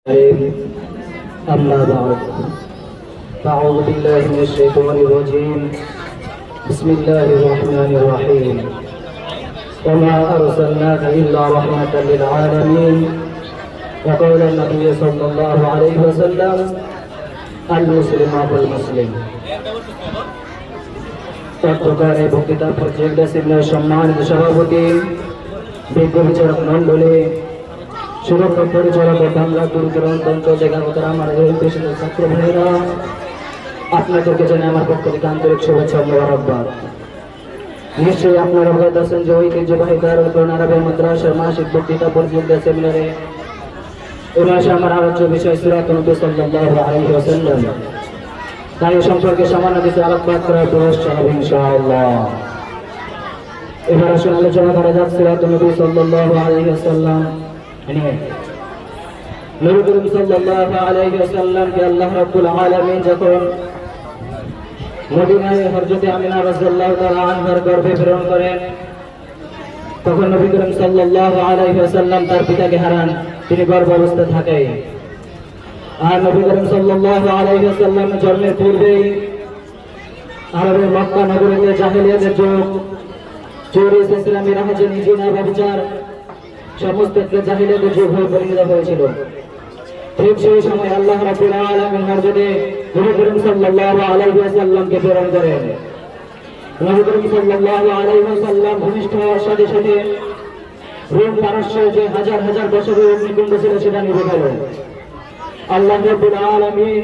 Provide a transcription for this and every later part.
أما بعد فأعوذ بالله من الشيطان الرجيم بسم الله الرحمن الرحيم وما أرسلناك إلا رحمة للعالمين وقال النبي صلى الله عليه وسلم المسلم أخو المسلم চট্টগ্রামে বক্তৃতা প্রজেক্ট সম্মানিত সভাপতি বিজ্ঞ বিচারক মণ্ডলী সুরক্ষা পরিচালক বাংলা গুরুগ্রাম তন্ত্র জায়গার আমার ছাত্র ভাইরা আপনাদেরকে জানাই আমার পক্ষ থেকে আন্তরিক শুভেচ্ছা ও মোবারকবাদ। নিশ্চয়ই আপনারা অবগত আছেন যে ঐতিহ্যবাহী দারুল কোরআন আরবি মাদ্রাসার মাসিক বক্তৃতা প্রতিযোগিতা সেমিনারে এই মাসে আমার আলোচ্য বিষয় সূরাত নবী সাল্লাল্লাহু আলাইহি ওয়াসাল্লাম। তাই সম্পর্কে সামান্য কিছু আলোকপাত করার প্রয়াস চালাব ইনশাআল্লাহ। এবার আসুন আলোচনা করা যাক সূরাত নবী সাল্লাল্লাহু আলাইহি ওয়াসাল্লাম। নবী করিম সাল্লাল্লাহু আলাইহি ওয়াসাল্লামকে আল্লাহ রাব্বুল আলামিন যখন মদিনায় হযরত আমিনা রাদিয়াল্লাহু তাআলা আনহার গর্ভে প্রেরণ করেন, তখন নবী করিম সাল্লাল্লাহু আলাইহি ওয়াসাল্লাম তার পিতাকে হারান, তিনি গর্ভাবস্থায় থাকেন। আর নবী করিম সাল্লাল্লাহু আলাইহি ওয়াসাল্লামের জন্মের পূর্বেই আরবের মক্কা নগরীতে জাহেলিয়াতের যুগ, চুরি, ইসলামী রাহাজানি, জিনা, ব্যভিচার সমস্ত জাহিলিয়াতের যুগ হয়ে পরিণত হয়েছিল। ঠিক সেই সময় আল্লাহ রাব্বুল আলামিন হযরত নবী করিম সাল্লাল্লাহু আলাইহি ওয়াসাল্লামকে প্রেরণ করেন। নবী করিম সাল্লাল্লাহু আলাইহি ওয়াসাল্লাম ভূমিষ্ঠ হওয়ার সাথে সাথে রোম পারস্য যে হাজার হাজার বছরের অগ্নিকুণ্ড ছিল সেটা নিভে গেল। আল্লাহ রাব্বুল আলামিন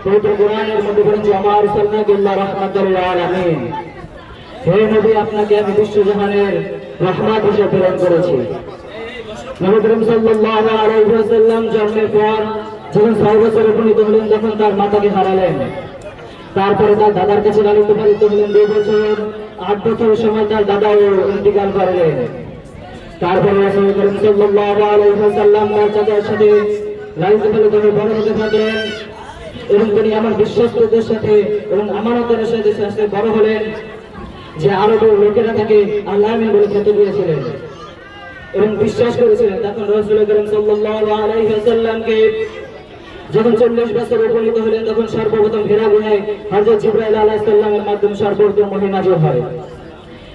পবিত্র কোরআনের মধ্যে বলেন যে আমা আরসালনাকা ইল্লা রাহমাতাল লিল আলামিন, হে নবী আপনাকে আমি বিশ্বজাহানের রহমত হিসেবে প্রেরণ করেছি। নবী করিম সাল্লাল্লাহু আলাইহি ওয়াসাল্লাম জন্মের পর যখন 6 বছর উপনীত হলেন তখন তার মাতাকে হারালেন। তারপরে তার দাদার কাছে লালিত পালিত হলেন 2 বছর। 8 বছর সময় তার দাদাও ইন্তিকাল করলেন। তারপরে নবী করিম সাল্লাল্লাহু আলাইহি ওয়াসাল্লাম তার চাচার সাথে লালিত পালিত হয়ে বড় হতে থাকলেন এবং তিনি আমার বিশ্বস্তদের সাথে এবং আমানতের সাথে বড় হলেন যে আরবের লোকেরা তাকে আল্লাহ আমিন বলে খেতে দিয়েছিলেন এবং বিশ্বাস করেছিলেন। তখন রাসূল করিম সাল্লাল্লাহু আলাইহি ওয়াসাল্লামকে যখন 40 বছর উপনীত হলেন তখন সর্বপ্রথম হিরা গুহায় হযরত জিবরাইল আলাইহিস সালামের মাধ্যমে সর্বপ্রথম ওহী নাযিল হয়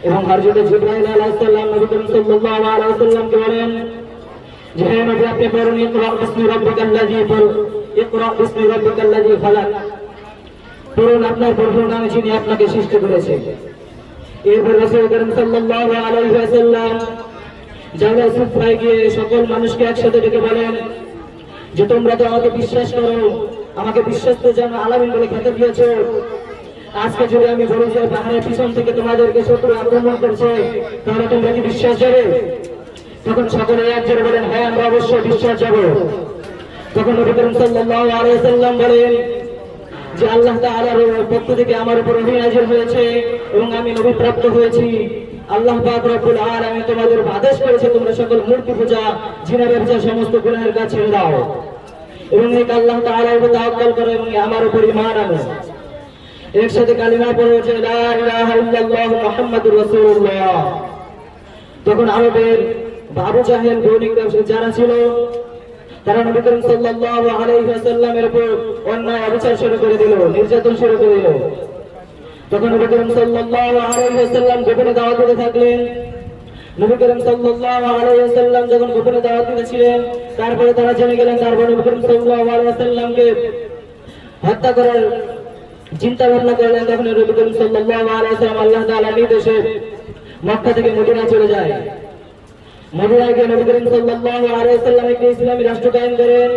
এবং হযরত জিবরাইল আলাইহিস সালাম নবী করিম সাল্লাল্লাহু আলাইহি ওয়াসাল্লামকে বলেন যে হে নবী আপনি পড়ুন ইকরা বিসমি রাব্বিকাল্লাযী ইকরা বিসমি রাব্বিকাল্লাযী খালাক, পড়ুন আপনার প্রভুর নামে যিনি আপনাকে সৃষ্টি করেছে। এরপর রাসূল করিম সাল্লাল্লাহু আলাইহি ওয়াসাল্লাম জায়গা সুফায় গিয়ে সকল মানুষকে একসাথে ডেকে বলেন যে তোমরা তো আমাকে বিশ্বাস করো, আমাকে বিশ্বস্ত জানো আলামিন বলে খেতে দিয়েছো, আজকে যদি আমি বলি যে পাহাড়ের পিছন থেকে তোমাদেরকে শত্রু আক্রমণ করছে তাহলে তোমরা কি বিশ্বাস যাবে? তখন সকলে একজোড়ে বলেন হ্যাঁ আমরা অবশ্যই বিশ্বাস যাব। তখন নবী করিম সাল্লাল্লাহু আলাইহি ওয়াসাল্লাম বলেন যে আল্লাহ তাআলার পক্ষ থেকে আমার উপর ওহী নাযিল হয়েছে এবং আমি নবী প্রাপ্ত হয়েছি। আল্লাহ পাক রব্বুল আলামিন তোমাদের আদেশ করেছে তোমরা সকল মূর্তি পূজা, জিনা ব্যবসা সমস্ত গুনাহের কাজ ছেড়ে দাও এবং আল্লাহ তাআলার উপর তাওয়াক্কুল করো এবং আমার উপর ঈমান আনো। একসাথে কালিমা পড়ো যে লা ইলাহা ইল্লাল্লাহ মুহাম্মাদুর রাসূলুল্লাহ। তখন আরবের আবু জাহেল বণিক যারা ছিল তারা নবী করিম সাল্লাল্লাহু আলাইহি ওয়াসাল্লামের উপর অন্যায় অবিচার শুরু করে দিল, নির্যাতন শুরু করে দিল। তখন নবী করিম সাল্লাল্লাহু আলাইহি ওয়াসাল্লাম গোপনে দাওয়াত দিতে থাকলেন। নবী করিম সাল্লাল্লাহু আলাইহি ওয়াসাল্লাম যখন গোপনে দাওয়াত দিতেছিলেন তারপরে তারা জেনে গেলেন, তারপরে নবী করিম সাল্লাল্লাহু আলাইহি ওয়াসাল্লামকে হত্যা করার চিন্তা ভাবনা করলেন। তখন নবী করিম সাল্লাল্লাহু আলাইহি ওয়াসাল্লাম আল্লাহ তাআলার নির্দেশে মক্কা থেকে মদিনা চলে যায়। মদিনায় গিয়ে নবী করিম সাল্লাল্লাহু আলাইহি ওয়াসাল্লাম একটি ইসলামী রাষ্ট্র কায়েম করেন।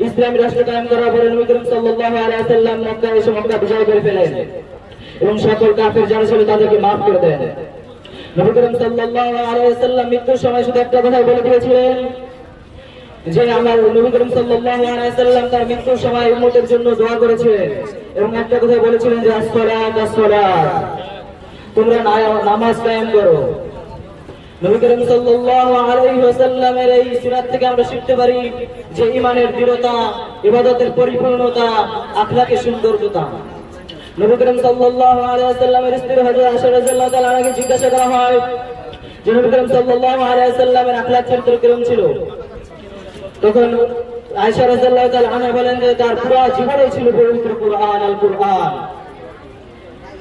ইসলামী রাষ্ট্র কায়েম করার পরে নবী করিম সাল্লাল্লাহু আলাইহি ওয়াসাল্লাম মক্কায় এসে মক্কা বিজয় করে ফেলেন এবং সকল কাফের যারা ছিল তাদেরকে মাফ করে দেন। নবী করিম সাল্লাল্লাহু আলাইহি ওয়াসাল্লাম মৃত্যুর সময় শুধু একটা কথা বলে দিয়েছিলেন যে আমার নবী করিম সাল্লাল্লাহু আলাইহি ওয়াসাল্লাম তার মৃত্যুর সময় উম্মতের জন্য দোয়া করেছিলেন এবং একটা কথা বলেছিলেন যে আসসালাত আসসালাত, তোমরা নামাজ কায়েম করো। নবী করিম সাল্লাল্লাহু আলাইহি ওয়াসাল্লামের এই সিরাত থেকে আমরা শিখতে পারি যে ঈমানের দৃঢ়তা, ইবাদতের পরিপূর্ণতা, আখলাকের সৌন্দর্যতা। নবী করিম সাল্লাল্লাহু আলাইহি ওয়াসাল্লামের স্ত্রী হযরত আয়েশা রাদিয়াল্লাহু তাআলা আনহাকে জিজ্ঞাসা করা হয় যে নবী করিম সাল্লাল্লাহু আলাইহি ওয়াসাল্লামের আখলাক চরিত্র কেমন ছিল? তখন আয়েশা রাদিয়াল্লাহু তাআলা আনহা বলেন যে তার পুরো জীবনই ছিল পবিত্র কুরআন আল কুরআন।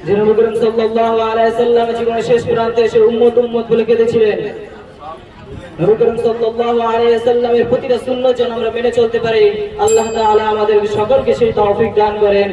যে নবী করিম সাল্লাল্লাহু আলাইহি সাল্লামের জীবনের শেষ প্রান্তে এসে উম্মত বলে কেঁদেছিলেন। নবী করিম সাল্লাল্লাহু আলাইহি সাল্লামের প্রতিটা সুন্নাত যেন আমরা মেনে চলতে পারি, আল্লাহ তাআলা আমাদের সকলকে সেই তৌফিক দান করেন।